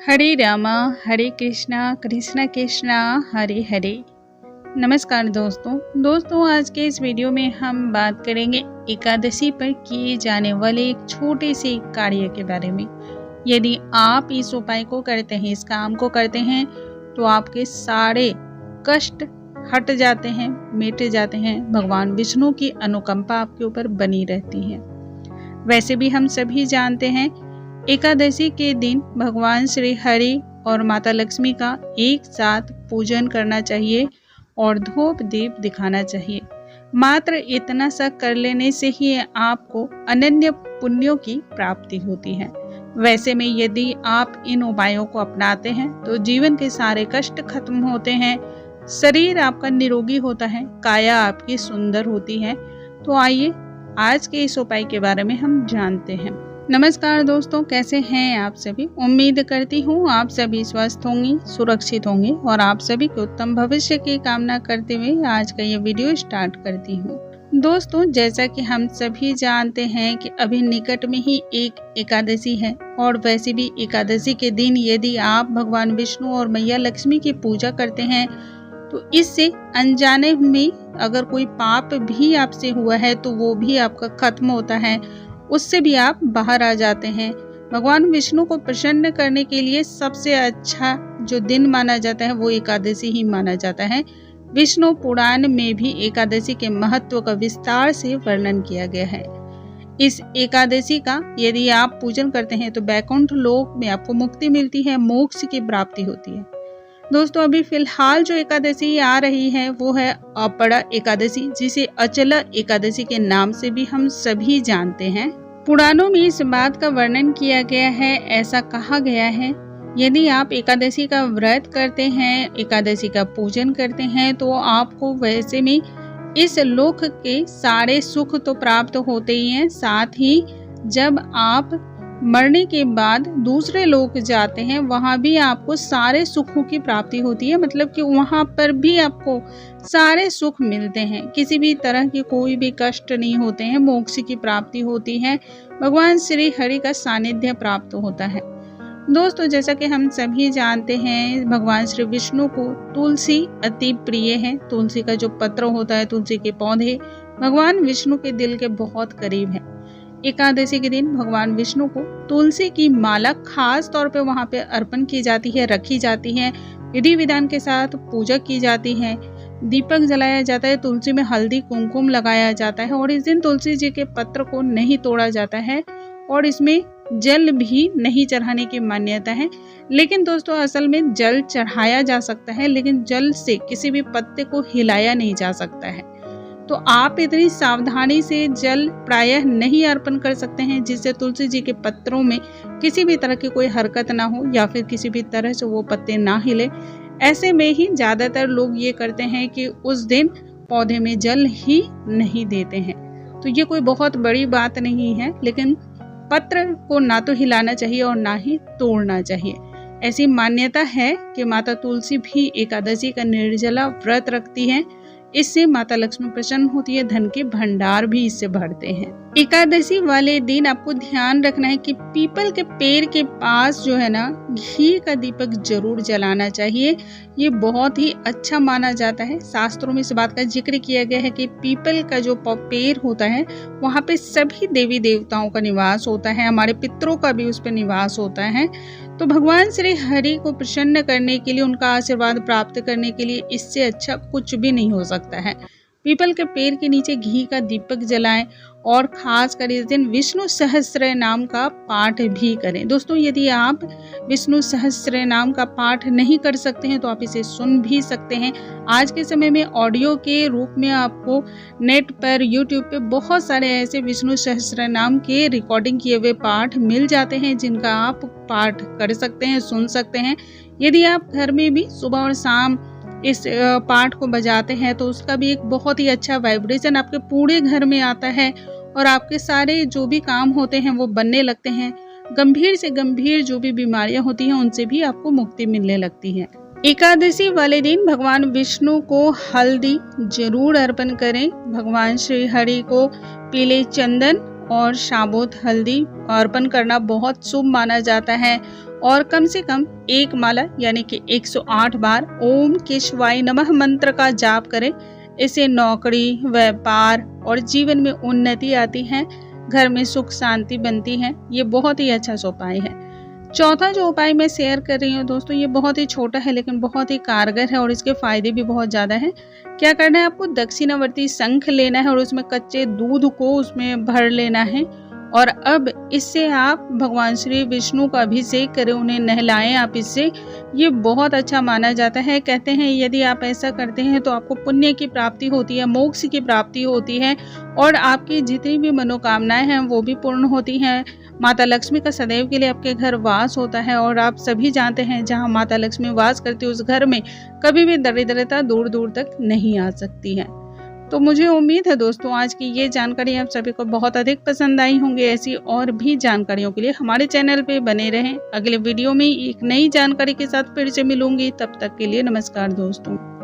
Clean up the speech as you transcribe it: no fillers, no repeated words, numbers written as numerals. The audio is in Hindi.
हरे रामा हरे कृष्णा कृष्णा कृष्णा हरे हरे। नमस्कार दोस्तों आज के इस वीडियो में हम बात करेंगे एकादशी पर किए जाने वाले एक छोटे से कार्य के बारे में। यदि आप इस उपाय को करते हैं, इस काम को करते हैं, तो आपके सारे कष्ट हट जाते हैं, मिट जाते हैं। भगवान विष्णु की अनुकंपा आपके ऊपर बनी रहती है। वैसे भी हम सभी जानते हैं एकादशी के दिन भगवान श्री हरि और माता लक्ष्मी का एक साथ पूजन करना चाहिए और धूप दीप दिखाना चाहिए। मात्र इतना सा कर लेने से ही आपको अनन्य पुण्यों की प्राप्ति होती है। वैसे में यदि आप इन उपायों को अपनाते हैं तो जीवन के सारे कष्ट खत्म होते हैं, शरीर आपका निरोगी होता है, काया आपकी सुंदर होती है। तो आइए आज के इस उपाय के बारे में हम जानते हैं। नमस्कार दोस्तों, कैसे हैं आप सभी। उम्मीद करती हूँ आप सभी स्वस्थ होंगे, सुरक्षित होंगे और आप सभी के उत्तम भविष्य की कामना करते हुए आज का ये वीडियो स्टार्ट करती हूँ। दोस्तों, जैसा कि हम सभी जानते हैं कि अभी निकट में ही एक एकादशी है और वैसे भी एकादशी के दिन यदि आप भगवान विष्णु और मैया लक्ष्मी की पूजा करते हैं तो इससे अनजाने में अगर कोई पाप भी आपसे हुआ है तो वो भी आपका खत्म होता है, उससे भी आप बाहर आ जाते हैं। भगवान विष्णु को प्रसन्न करने के लिए सबसे अच्छा जो दिन माना जाता है वो एकादशी ही माना जाता है। विष्णु पुराण में भी एकादशी के महत्व का विस्तार से वर्णन किया गया है। इस एकादशी का यदि आप पूजन करते हैं तो वैकुंठ लोक में आपको मुक्ति मिलती है, मोक्ष की प्राप्ति होती है। दोस्तों, अभी फिलहाल जो एकादशी आ रही है वो है अपड़ा एकादशी, जिसे अचला एकादशी के नाम से भी हम सभी जानते हैं। पुराणों में इस बात का वर्णन किया गया है, ऐसा कहा गया है यदि आप एकादशी का व्रत करते हैं, एकादशी का पूजन करते हैं तो आपको वैसे में इस लोक के सारे सुख तो प्राप्त होते ही हैं, साथ ही जब आप मरने के बाद दूसरे लोक जाते हैं वहां भी आपको सारे सुखों की प्राप्ति होती है। मतलब कि वहां पर भी आपको सारे सुख मिलते हैं, किसी भी तरह के कोई भी कष्ट नहीं होते हैं, मोक्ष की प्राप्ति होती है, भगवान श्री हरि का सानिध्य प्राप्त होता है। दोस्तों, जैसा कि हम सभी जानते हैं भगवान श्री विष्णु को तुलसी अति प्रिय है। तुलसी का जो पत्र होता है, तुलसी के पौधे भगवान विष्णु के दिल के बहुत करीब है। एकादशी के दिन भगवान विष्णु को तुलसी की माला खास तौर पे वहां पे अर्पण की जाती है, रखी जाती है, विधि विधान के साथ पूजा की जाती है, दीपक जलाया जाता है, तुलसी में हल्दी कुमकुम लगाया जाता है और इस दिन तुलसी जी के पत्र को नहीं तोड़ा जाता है और इसमें जल भी नहीं चढ़ाने की मान्यता है। लेकिन दोस्तों, असल में जल चढ़ाया जा सकता है, लेकिन जल से किसी भी पत्ते को हिलाया नहीं जा सकता है। तो आप इतनी सावधानी से जल प्रायः नहीं अर्पण कर सकते हैं जिससे तुलसी जी के पत्रों में किसी भी तरह की कोई हरकत ना हो या फिर किसी भी तरह से वो पत्ते ना हिले। ऐसे में ही ज्यादातर लोग ये करते हैं कि उस दिन पौधे में जल ही नहीं देते हैं। तो ये कोई बहुत बड़ी बात नहीं है, लेकिन पत्र को ना तो हिलाना चाहिए और ना ही तोड़ना चाहिए। ऐसी मान्यता है कि माता तुलसी भी एकादशी का निर्जला व्रत रखती है, इससे माता लक्ष्मी प्रसन्न होती है, धन के भंडार भी इससे भरते हैं। एकादशी वाले दिन आपको ध्यान रखना है कि पीपल के पेड़ के पास जो है ना घी का दीपक जरूर जलाना चाहिए। ये बहुत ही अच्छा माना जाता है। शास्त्रों में इस बात का जिक्र किया गया है कि पीपल का जो पेड़ होता है वहाँ पे सभी देवी देवताओं का निवास होता है, हमारे पितरों का भी उस पर निवास होता है। तो भगवान श्री हरि को प्रसन्न करने के लिए, उनका आशीर्वाद प्राप्त करने के लिए इससे अच्छा कुछ भी नहीं हो सकता है। पीपल के पेड़ के नीचे घी का दीपक जलाएं और खास कर इस दिन विष्णु सहस्त्र नाम का पाठ भी करें। दोस्तों, यदि आप विष्णु सहस्त्र नाम का पाठ नहीं कर सकते हैं तो आप इसे सुन भी सकते हैं। आज के समय में ऑडियो के रूप में आपको नेट पर, यूट्यूब पे बहुत सारे ऐसे विष्णु सहस्त्र नाम के रिकॉर्डिंग किए हुए पाठ मिल जाते हैं जिनका आप पाठ कर सकते हैं, सुन सकते हैं। यदि आप घर में भी सुबह और शाम इस पाठ को बजाते हैं तो उसका भी एक बहुत ही अच्छा वाइब्रेशन आपके पूरे घर में आता है और आपके सारे जो भी काम होते हैं वो बनने लगते हैं। गंभीर से गंभीर जो भी बीमारियां होती हैं उनसे भी आपको मुक्ति मिलने लगती है। एकादशी वाले दिन भगवान विष्णु को हल्दी जरूर अर्पण करें। भगवान श्री हरि को पीले चंदन और साबुत हल्दी अर्पण करना बहुत शुभ माना जाता है और कम से कम एक माला यानी कि 108 बार ओम केशवाय नमः मंत्र का जाप करें। इससे नौकरी, व्यापार और जीवन में उन्नति आती है, घर में सुख शांति बनती है। ये बहुत ही अच्छा उपाय है। चौथा जो उपाय मैं शेयर कर रही हूँ दोस्तों, ये बहुत ही छोटा है लेकिन बहुत ही कारगर है और इसके फायदे भी बहुत ज़्यादा हैं। क्या करना है, आपको दक्षिणावर्ती शंख लेना है और उसमें कच्चे दूध को उसमें भर लेना है और अब इससे आप भगवान श्री विष्णु का अभिषेक करें, उन्हें नहलाएं आप इससे। ये बहुत अच्छा माना जाता है। कहते हैं यदि आप ऐसा करते हैं तो आपको पुण्य की प्राप्ति होती है, मोक्ष की प्राप्ति होती है और आपकी जितनी भी मनोकामनाएं हैं वो भी पूर्ण होती हैं। माता लक्ष्मी का सदैव के लिए आपके घर वास होता है और आप सभी जानते हैं जहां माता लक्ष्मी वास करती है उस घर में कभी भी दरिद्रता दूर दूर तक नहीं आ सकती है। तो मुझे उम्मीद है दोस्तों आज की ये जानकारी आप सभी को बहुत अधिक पसंद आई होंगी। ऐसी और भी जानकारियों के लिए हमारे चैनल पे बने रहें। अगले वीडियो में एक नई जानकारी के साथ फिर से मिलूंगी। तब तक के लिए नमस्कार दोस्तों।